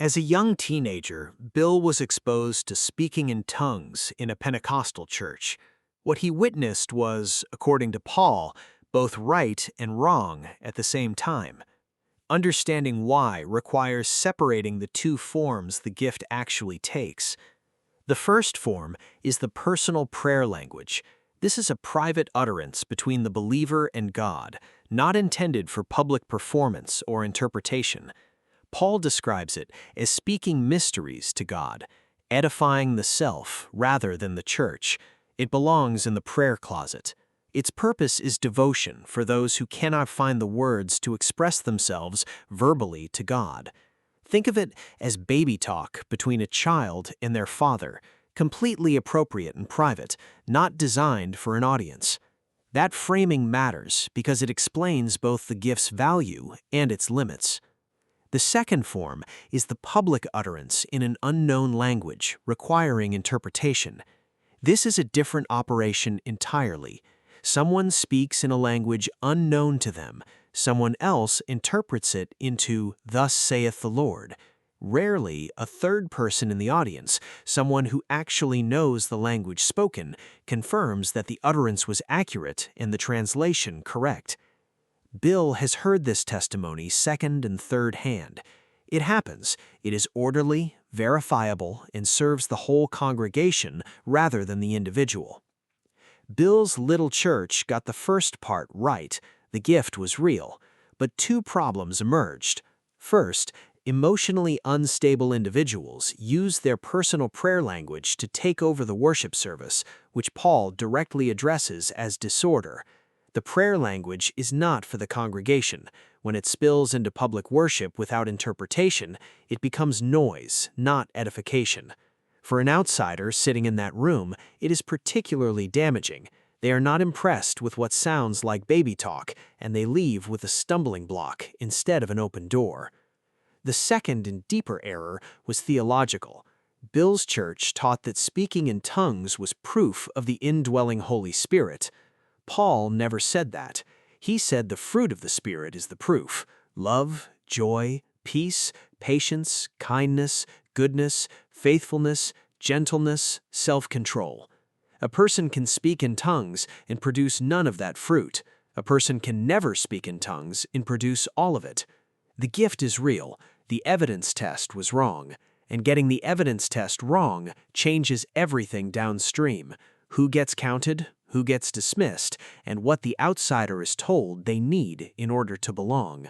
As a young teenager, Bill was exposed to speaking in tongues in a Pentecostal church. What he witnessed was, according to Paul, both right and wrong at the same time. Understanding why requires separating the two forms the gift actually takes. The first form is the personal prayer language. This is a private utterance between the believer and God, not intended for public performance or interpretation. Paul describes it as speaking mysteries to God, edifying the self rather than the church. It belongs in the prayer closet. Its purpose is devotion for those who cannot find the words to express themselves verbally to God. Think of it as baby talk between a child and their father, completely appropriate and private, not designed for an audience. That framing matters because it explains both the gift's value and its limits. The second form is the public utterance in an unknown language, requiring interpretation. This is a different operation entirely. Someone speaks in a language unknown to them. Someone else interprets it into "Thus saith the Lord." Rarely, a third person in the audience, someone who actually knows the language spoken, confirms that the utterance was accurate and the translation correct. Bill has heard this testimony second and third hand. It happens. It is orderly, verifiable, and serves the whole congregation rather than the individual. Bill's little church got the first part right. The gift was real. But two problems emerged. First, emotionally unstable individuals use their personal prayer language to take over the worship service, which Paul directly addresses as disorder. The prayer language is not for the congregation. When it spills into public worship without interpretation, it becomes noise, not edification. For an outsider sitting in that room, it is particularly damaging. They are not impressed with what sounds like baby talk, and they leave with a stumbling block instead of an open door. The second and deeper error was theological. Bill's church taught that speaking in tongues was proof of the indwelling Holy Spirit. Paul never said that. He said the fruit of the Spirit is the proof: love, joy, peace, patience, kindness, goodness, faithfulness, gentleness, self-control. A person can speak in tongues and produce none of that fruit. A person can never speak in tongues and produce all of it. The gift is real. The evidence test was wrong. And getting the evidence test wrong changes everything downstream. Who gets counted, who gets dismissed, and what the outsider is told they need in order to belong.